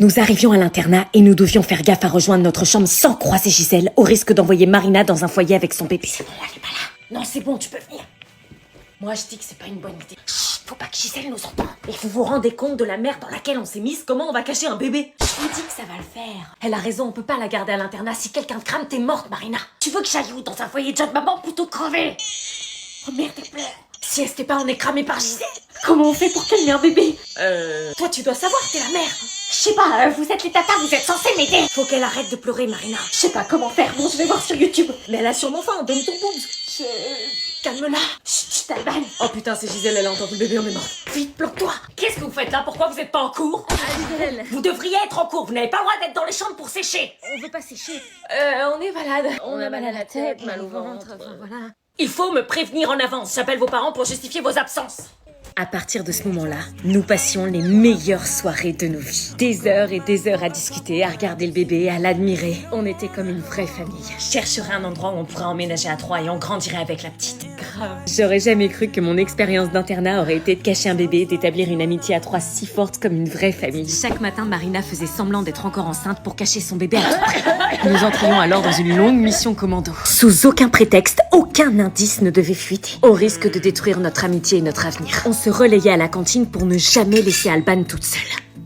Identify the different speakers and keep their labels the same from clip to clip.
Speaker 1: Nous arrivions à l'internat et nous devions faire gaffe à rejoindre notre chambre sans croiser Gisèle, au risque d'envoyer Marina dans un foyer avec son bébé. C'est bon, elle est pas là. Non, c'est bon, tu peux venir. Moi, je dis que c'est pas une bonne idée. Chut, faut pas que Gisèle nous entende. Et vous vous rendez compte de la merde dans laquelle on s'est mise? Comment on va cacher un bébé? Je vous dis que ça va le faire. Elle a raison, on peut pas la garder à l'internat. Si quelqu'un te crame, t'es morte, Marina. Tu veux que j'aille où? Dans un foyer de jeune maman plutôt crever? Oh merde, elle pleure. Si elle s'était pas, on est cramé par Gisèle. Comment on fait pour calmer un bébé? Toi, tu dois savoir, t'es la mère. Je sais pas, vous êtes les tatas, vous êtes censés m'aider. Faut qu'elle arrête de pleurer, Marina. Je sais pas comment faire. Bon, je vais voir sur YouTube. Mais elle a sûrement faim, donne ton boobs. Calme-la. Chut, Alban. Oh putain, c'est Gisèle, elle a entendu le bébé, on est mort. Vite, bloque-toi. Qu'est-ce que vous faites là? Pourquoi vous êtes pas en cours?
Speaker 2: Gisèle.
Speaker 1: Vous devriez être en cours, vous n'avez pas le droit d'être dans les chambres pour sécher.
Speaker 2: On veut pas sécher.
Speaker 1: On est malade.
Speaker 2: On a mal à la tête, mal au ventre, enfin voilà.
Speaker 1: Il faut me prévenir en avance. J'appelle vos parents pour justifier vos absences. À partir de ce moment-là, nous passions les meilleures soirées de nos vies. Des heures et des heures à discuter, à regarder le bébé, à l'admirer. On était comme une vraie famille. Je chercherais un endroit où on pourrait emménager à trois et on grandirait avec la petite. Grave. J'aurais jamais cru que mon expérience d'internat aurait été de cacher un bébé et d'établir une amitié à trois si forte comme une vraie famille. Chaque matin, Marina faisait semblant d'être encore enceinte pour cacher son bébé à tout prix. Nous entrions alors dans une longue mission commando. Sous aucun prétexte, aucun indice ne devait fuiter, au risque de détruire notre amitié et notre avenir. On se relayait à la cantine pour ne jamais laisser Alban toute seule.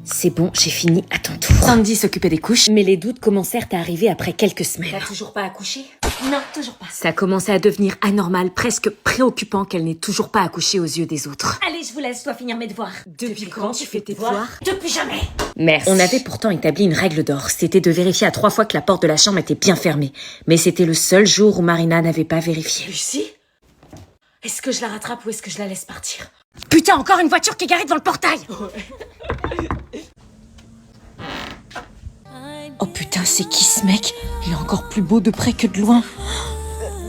Speaker 1: C'est bon, j'ai fini à ton tour. Sandy s'occupait des couches, mais les doutes commencèrent à arriver après quelques semaines. T'as toujours pas accouché? Non, toujours pas. Ça commençait à devenir anormal, presque préoccupant qu'elle n'ait toujours pas accouché aux yeux des autres. Allez, je vous laisse, je dois finir mes devoirs. Depuis quand tu fais tes devoirs? Depuis jamais. Merci. On avait pourtant établi une règle d'or, c'était de vérifier à 3 fois que la porte de la chambre était bien fermée. Mais c'était le seul jour où Marina n'avait pas vérifié. Lucie? Est-ce que je la rattrape ou est-ce que je la laisse partir? Putain, encore une voiture qui est garée devant le portail! Oh putain, c'est qui ce mec? Il est encore plus beau de près que de loin.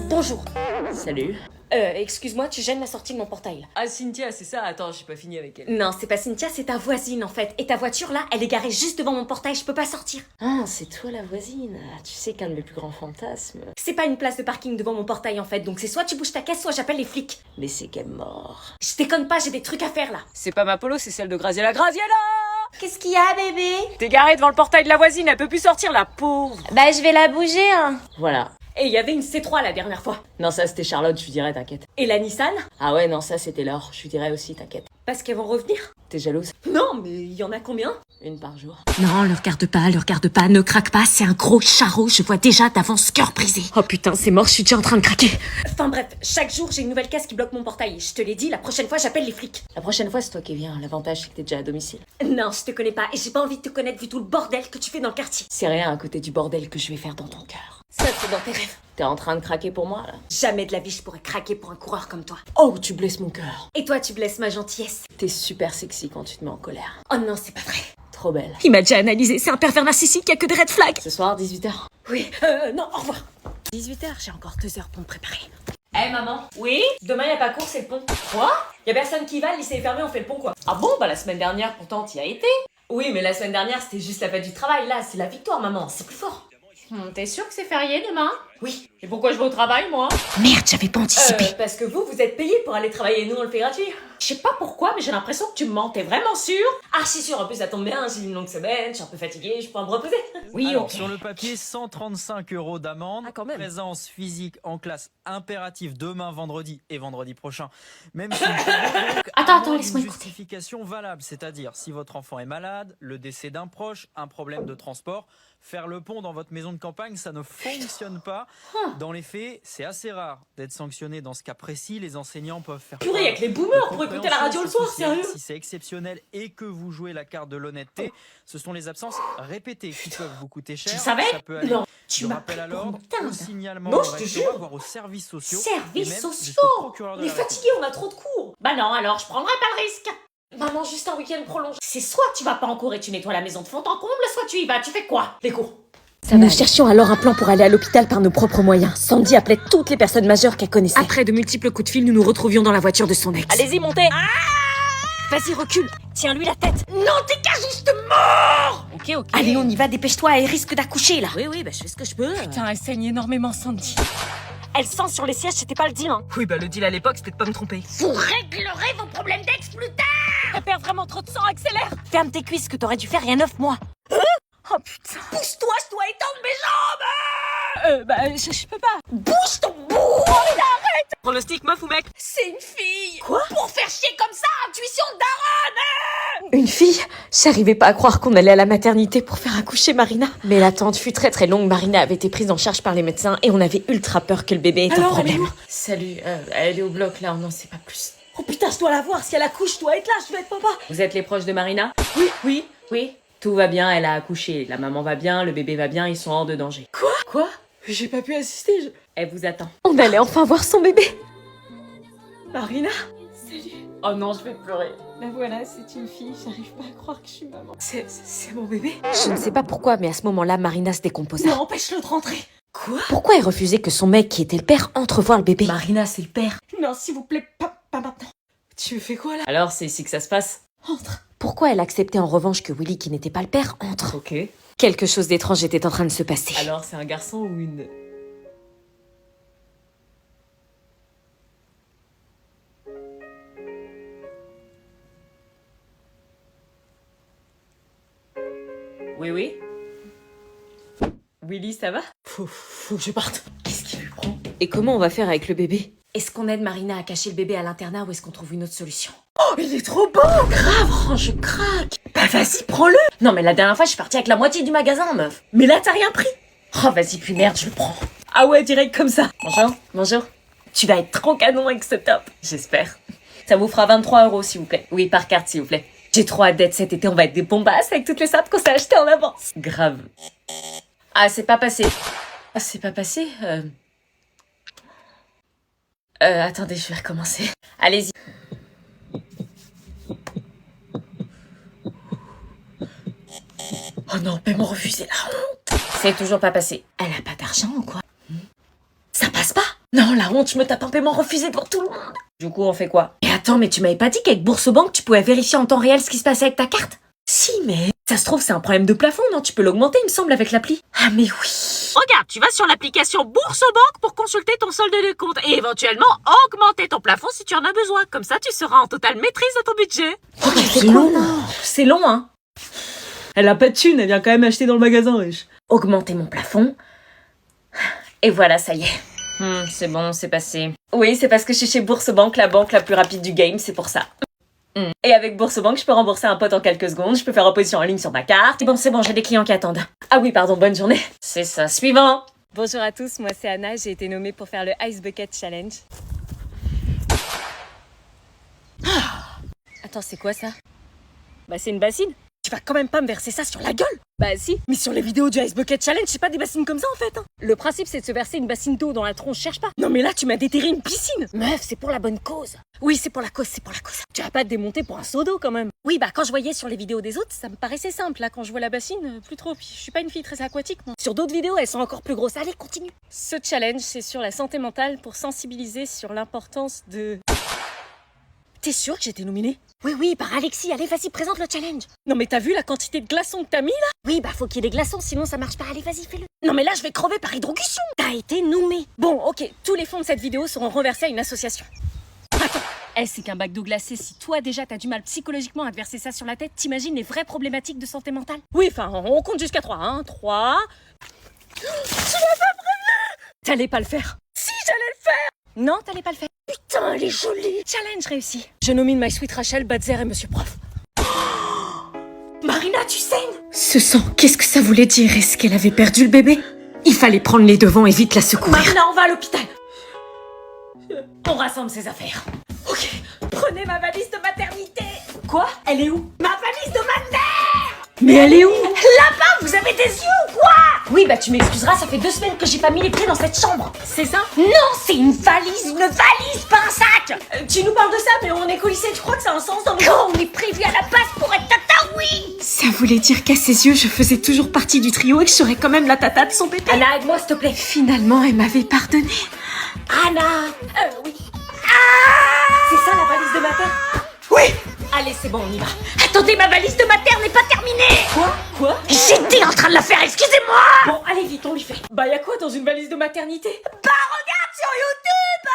Speaker 1: Bonjour.
Speaker 3: Salut.
Speaker 1: Excuse-moi, tu gênes la sortie de mon portail là.
Speaker 3: Ah, Cynthia, c'est ça? Attends, j'ai pas fini avec elle.
Speaker 1: Non, c'est pas Cynthia, c'est ta voisine en fait. Et ta voiture là, elle est garée juste devant mon portail, je peux pas sortir.
Speaker 3: Ah, c'est toi la voisine. Ah, tu sais qu'un de mes plus grands fantasmes...
Speaker 1: C'est pas une place de parking devant mon portail en fait, donc c'est soit tu bouges ta caisse, soit j'appelle les flics.
Speaker 3: Mais c'est qu'elle est mort.
Speaker 1: Je déconne pas, j'ai des trucs à faire là.
Speaker 3: C'est pas ma polo, c'est celle de Graziella. Graziella!
Speaker 1: Qu'est-ce qu'il y a bébé?
Speaker 3: T'es garée devant le portail de la voisine, elle peut plus sortir, la pauvre.
Speaker 2: Bah je vais la bouger, hein.
Speaker 3: Voilà.
Speaker 1: Et il y avait une C3 la dernière fois.
Speaker 3: Non, ça c'était Charlotte, je lui dirais, t'inquiète.
Speaker 1: Et la Nissan?
Speaker 3: Ah ouais, non, ça c'était Laure, je lui dirais aussi, t'inquiète.
Speaker 1: Parce qu'elles vont revenir?
Speaker 3: T'es jalouse?
Speaker 1: Non, mais il y en a combien?
Speaker 3: Une par jour.
Speaker 1: Non, le regarde pas, ne craque pas, c'est un gros charreau, je vois déjà d'avance cœur brisé. Oh putain, c'est mort, je suis déjà en train de craquer. Enfin bref, chaque jour j'ai une nouvelle caisse qui bloque mon portail. Je te l'ai dit, la prochaine fois j'appelle les flics.
Speaker 3: La prochaine fois, c'est toi qui viens, l'avantage c'est que t'es déjà à domicile.
Speaker 1: Non, je te connais pas et j'ai pas envie de te connaître vu tout le bordel que tu fais dans le quartier.
Speaker 3: C'est rien à côté du bordel que je vais faire dans ton cœur.
Speaker 1: Ça, c'est dans tes rêves.
Speaker 3: T'es en train de craquer pour moi, là?
Speaker 1: Jamais de la vie je pourrais craquer pour un coureur comme toi.
Speaker 3: Oh, tu blesses mon cœur.
Speaker 1: Et toi, tu blesses ma gentillesse.
Speaker 3: T'es super sexy quand tu te mets en colère.
Speaker 1: Oh non, c'est pas vrai.
Speaker 3: Trop belle.
Speaker 1: Il m'a déjà analysé, c'est un pervers narcissique, y a que des red flags.
Speaker 3: Ce soir, 18h.
Speaker 1: Oui, non, au revoir. 18h, j'ai encore 2 heures pour me préparer.
Speaker 3: Eh maman?
Speaker 1: Oui? Demain, y a pas cours, c'est le pont. Quoi? Y a personne qui va, le lycée est fermé, on fait le pont quoi.
Speaker 3: Ah bon? Bah la semaine dernière, pourtant, t'y as été.
Speaker 1: Oui, mais la semaine dernière, c'était juste la fête du travail. Là, c'est la victoire, maman, c'est plus fort.
Speaker 2: T'es sûre que c'est férié demain?
Speaker 1: Oui.
Speaker 2: Et pourquoi je vais au travail, moi?
Speaker 1: Merde, j'avais pas anticipé.
Speaker 3: Parce que vous êtes payé pour aller travailler, nous on le fait gratuit.
Speaker 2: Je sais pas pourquoi, mais j'ai l'impression que tu me mens. T'es vraiment sûre?
Speaker 1: Archi sûr, en plus ça tombe bien, j'ai eu une longue semaine, je suis un peu fatiguée, je pourrais me reposer.
Speaker 2: Oui,
Speaker 4: Alors,
Speaker 2: ok.
Speaker 4: sur le papier, 135 € d'amende.
Speaker 3: Ah, quand même.
Speaker 4: Présence physique en classe impérative demain, vendredi et vendredi prochain. Même si
Speaker 2: Attends, laisse-moi
Speaker 4: une
Speaker 2: écouter.
Speaker 4: justification valable, c'est-à-dire si votre enfant est malade, le décès d'un proche, un problème de transport, faire le pont dans votre maison de campagne, ça ne fonctionne pas. Dans les faits, c'est assez rare d'être sanctionné dans ce cas précis. Les enseignants peuvent faire.
Speaker 1: Purée, y'a que les boomers pour écouter la radio le soir, sérieux.
Speaker 4: Si c'est exceptionnel et que vous jouez la carte de l'honnêteté, ce sont les absences répétées qui peuvent vous coûter cher.
Speaker 1: Tu savais?
Speaker 4: Ça peut aller
Speaker 1: Non, tu
Speaker 4: du
Speaker 1: m'as
Speaker 4: rappel
Speaker 1: pris
Speaker 4: à
Speaker 1: pour
Speaker 4: l'ordre,
Speaker 1: une
Speaker 4: au
Speaker 1: dinde.
Speaker 4: signalement
Speaker 1: Non,
Speaker 4: au
Speaker 1: je te
Speaker 4: rectorat,
Speaker 1: jure.
Speaker 4: voire aux services sociaux. et
Speaker 1: Services
Speaker 4: même
Speaker 1: sociaux.
Speaker 4: jusqu'au procureur de
Speaker 1: On est
Speaker 4: la République.
Speaker 1: fatigués, on a trop de cours.
Speaker 2: Bah non, alors je prendrai pas le risque.
Speaker 1: Maman, juste un week-end prolongé. C'est soit tu vas pas en cours et tu nettoies la maison de fond en comble, soit tu y vas, tu fais quoi? Les cours. Nous cherchions alors un plan pour aller à l'hôpital par nos propres moyens. Sandy appelait toutes les personnes majeures qu'elle connaissait. Après de multiples coups de fil, nous nous retrouvions dans la voiture de son ex.
Speaker 3: Allez-y, montez.
Speaker 1: Vas-y, recule. Tiens-lui la tête. Non, t'es qu'un juste mort.
Speaker 3: Ok.
Speaker 1: Allez, on y va, dépêche-toi, elle risque d'accoucher là.
Speaker 3: Oui, bah je fais ce que je peux.
Speaker 1: Putain, elle saigne énormément, Sandy. Elle sent sur les sièges, c'était pas le deal, hein.
Speaker 3: Oui, bah le deal à l'époque, c'était de pas me tromper.
Speaker 1: Vous réglerez vos problèmes d'ex plus tard. Elle perd vraiment trop de sang, accélère. Ferme tes cuisses, que t'aurais dû faire il y a 9 mois. Je peux pas. Bouge ton bourre. Arrête. Prends le stick, meuf ou mec? C'est une fille. Quoi?
Speaker 2: Pour faire chier comme ça, intuition de daronne.
Speaker 1: Une fille? J'arrivais pas à croire qu'on allait à la maternité pour faire accoucher Marina. Mais l'attente fut très très longue. Marina avait été prise en charge par les médecins et on avait ultra peur que le bébé ait un problème. Salut, elle est au bloc là, on n'en sait pas plus.
Speaker 3: Oh putain, je dois la voir. Si elle accouche, je dois être là, je dois être papa.
Speaker 1: Vous êtes les proches de Marina? Oui. Tout va bien, elle a accouché. La maman va bien, le bébé va bien, ils sont hors de danger. Quoi?
Speaker 3: J'ai pas pu assister.
Speaker 1: Elle vous attend. On allait enfin voir son bébé.
Speaker 3: Marina?
Speaker 1: Salut. Oh non, je vais pleurer.
Speaker 3: La voilà, c'est une fille. J'arrive pas à croire que je suis maman. C'est mon bébé?
Speaker 1: Je ne sais pas pourquoi, mais à ce moment-là, Marina se décomposa.
Speaker 3: Non, empêche-le de rentrer. Quoi?
Speaker 1: Pourquoi elle refusait que son mec, qui était le père, entre voir le bébé?
Speaker 3: Marina, c'est le père. Non, s'il vous plaît, pas maintenant. Tu fais quoi là?
Speaker 1: Alors, c'est ici que ça se passe?
Speaker 3: Entre.
Speaker 1: Pourquoi elle acceptait en revanche que Willy, qui n'était pas le père, entre?
Speaker 4: Ok.
Speaker 1: Quelque chose d'étrange était en train de se passer.
Speaker 4: Alors, c'est un garçon ou une...
Speaker 1: Oui. Willy, ça va?
Speaker 3: Faut que je parte. Qu'est-ce qui lui prend?
Speaker 1: Et comment on va faire avec le bébé? Est-ce qu'on aide Marina à cacher le bébé à l'internat ou est-ce qu'on trouve une autre solution?
Speaker 3: Oh, il est trop beau! Grave, oh, je craque! Bah vas-y, prends-le!
Speaker 1: Non mais la dernière fois je suis partie avec la moitié du magasin, meuf.
Speaker 3: Mais là, t'as rien pris!
Speaker 1: Oh vas-y, puis merde, je le prends.
Speaker 3: Ah ouais, direct comme ça.
Speaker 1: Bonjour. Tu vas être trop canon avec ce top. J'espère. Ça vous fera 23 € s'il vous plaît. Oui, par carte s'il vous plaît. J'ai trop hâte d'être cet été, on va être des bombasses avec toutes les sapes qu'on s'est achetées en avance. Grave. Ah, c'est pas passé. Ah, c'est pas passé attendez, je vais recommencer. Allez-y.
Speaker 3: Oh non, paiement refusé, la honte!
Speaker 1: C'est toujours pas passé.
Speaker 3: Elle a pas d'argent ou quoi? Ça passe pas? Non, la honte, je me tape un paiement refusé devant tout le monde!
Speaker 1: Du coup, on fait quoi?
Speaker 3: Et attends, mais tu m'avais pas dit qu'avec Bourse-Banque, tu pouvais vérifier en temps réel ce qui se passait avec ta carte? Si, mais... Ça se trouve, c'est un problème de plafond, non? Tu peux l'augmenter, il me semble, avec l'appli. Ah, mais oui!
Speaker 2: Regarde, tu vas sur l'application Bourse-Banque pour consulter ton solde de compte et éventuellement augmenter ton plafond si tu en as besoin. Comme ça, tu seras en totale maîtrise de ton budget.
Speaker 3: Oh, c'est long!
Speaker 1: C'est long, hein?
Speaker 3: Elle a pas de thune, elle vient quand même acheter dans le magasin, wesh.
Speaker 1: Augmenter mon plafond. Et voilà, ça y est. C'est bon, c'est passé. Oui, c'est parce que je suis chez Bourse-Banque, la banque la plus rapide du game, c'est pour ça. Et avec Bourse-Banque, je peux rembourser un pote en quelques secondes, je peux faire opposition en ligne sur ma carte. C'est bon, j'ai des clients qui attendent. Ah oui, pardon, bonne journée. C'est ça, suivant.
Speaker 5: Bonjour à tous, moi c'est Anna, j'ai été nommée pour faire le Ice Bucket Challenge. Attends, c'est quoi ça? Bah c'est une bassine.
Speaker 3: Tu vas quand même pas me verser ça sur la gueule?
Speaker 5: Bah si.
Speaker 3: Mais sur les vidéos du Ice Bucket Challenge, c'est pas des bassines comme ça en fait, hein.
Speaker 5: Le principe c'est de se verser une bassine d'eau dans la tronche, cherche pas.
Speaker 3: Non mais là, tu m'as déterré une piscine.
Speaker 5: Meuf, c'est pour la bonne cause.
Speaker 3: Oui, c'est pour la cause, c'est pour la cause.
Speaker 5: Tu vas pas te démonter pour un seau d'eau quand même. Oui, bah quand je voyais sur les vidéos des autres, ça me paraissait simple. Là, quand je vois la bassine, plus trop. Puis je suis pas une fille très aquatique, moi. Sur d'autres vidéos, elles sont encore plus grosses. Allez, continue. Ce challenge, c'est sur la santé mentale pour sensibiliser sur l'importance de...
Speaker 3: T'es sûr que j'ai été nominée?
Speaker 5: Oui, par Alexis. Allez, vas-y, présente le challenge.
Speaker 3: Non mais t'as vu la quantité de glaçons que t'as mis là?
Speaker 5: Oui, bah faut qu'il y ait des glaçons, sinon ça marche pas. Allez, vas-y, fais-le.
Speaker 3: Non mais là, je vais crever par hydrocution.
Speaker 5: T'as été nommé.
Speaker 3: Bon, ok, tous les fonds de cette vidéo seront reversés à une association.
Speaker 5: C'est qu'un bac d'eau glacée, si toi déjà t'as du mal psychologiquement à te verser ça sur la tête, t'imagines les vraies problématiques de santé mentale?
Speaker 3: Oui, enfin, on compte jusqu'à 3, hein. 3... Tu m'as pas prévenu! T'allais pas le faire. Si, j'allais le faire!
Speaker 5: Non, t'allais pas le faire.
Speaker 3: Putain, elle est jolie!
Speaker 5: Challenge réussi.
Speaker 3: Je nomine My Sweet Rachel, Badzer et Monsieur Prof. Marina, tu saignes!
Speaker 1: Ce sang, qu'est-ce que ça voulait dire? Est-ce qu'elle avait perdu le bébé? Il fallait prendre les devants et vite la secourir.
Speaker 3: Marina, on va à l'hôpital! On rassemble ses affaires. Ok, prenez ma valise de maternité! Quoi? Elle est où? Ma valise de ma mère!
Speaker 1: Mais elle est où?
Speaker 3: Là-bas, vous avez des yeux ou quoi?
Speaker 1: Oui, bah tu m'excuseras, ça fait 2 semaines que j'ai pas mis les pieds dans cette chambre.
Speaker 3: C'est ça?
Speaker 1: Non, c'est une valise, pas un sac.
Speaker 3: Tu nous parles de ça, mais on est coulissés, tu crois que ça a un sens dans nos...
Speaker 1: Quand on est prévu à la base pour être tata, oui. Ça voulait dire qu'à ses yeux, je faisais toujours partie du trio et que je serais quand même la tata de son bébé.
Speaker 3: Anna, aide-moi, s'il te plaît.
Speaker 1: Finalement, elle m'avait pardonné.
Speaker 3: Anna! Oui. C'est ça la valise de ma terre?
Speaker 1: Oui.
Speaker 3: Allez, c'est bon, on y va.
Speaker 1: Attendez, ma valise de ma terre n'est pas terminée.
Speaker 3: Quoi?
Speaker 1: J'étais en train de la faire, excusez-moi.
Speaker 3: Bon, allez vite, on lui fait. Bah, y'a quoi dans une valise de maternité?
Speaker 1: Bah, regarde sur YouTube.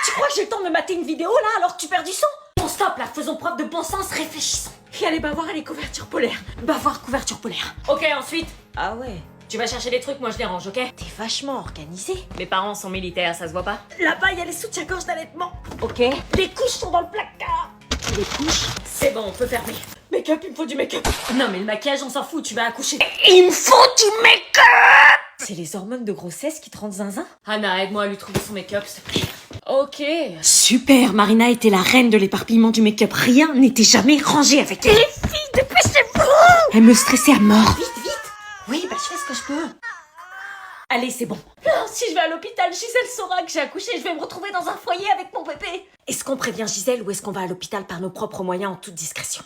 Speaker 3: Tu crois que j'ai le temps de me mater une vidéo là alors que tu perds du sang? Bon, stop là, faisons preuve de bon sens, réfléchissons. Et allez, bah voir les couvertures polaires. Bah voir couverture polaire. Ok, ensuite.
Speaker 1: Ah ouais. Tu vas chercher les trucs, moi je les range, ok? T'es vachement organisé. Mes parents sont militaires, ça se voit pas?
Speaker 3: Là-bas, il y a les soutiens-gorge d'allaitement.
Speaker 1: Ok.
Speaker 3: Les couches sont dans le placard.
Speaker 1: Les couches? C'est bon, on peut fermer.
Speaker 3: Make-up, il me faut du make-up.
Speaker 1: Non mais le maquillage, on s'en fout, tu vas accoucher.
Speaker 3: Il me faut du make-up.
Speaker 1: C'est les hormones de grossesse qui te rendent zinzin? Anna, aide-moi à lui trouver son make-up, s'il te plaît. Ok.
Speaker 3: Super, Marina était la reine de l'éparpillement du make-up. Rien n'était jamais rangé avec elle.
Speaker 1: Les filles, dépêchez-vous!
Speaker 3: Elle me stressait à mort.
Speaker 1: Vite, vite! Oui, bah je fais ce que je peux. Allez, c'est bon.
Speaker 3: Si je vais à l'hôpital, Gisèle saura que j'ai accouché. Je vais me retrouver dans un foyer avec mon bébé.
Speaker 1: Est-ce qu'on prévient Gisèle ou est-ce qu'on va à l'hôpital par nos propres moyens en toute discrétion?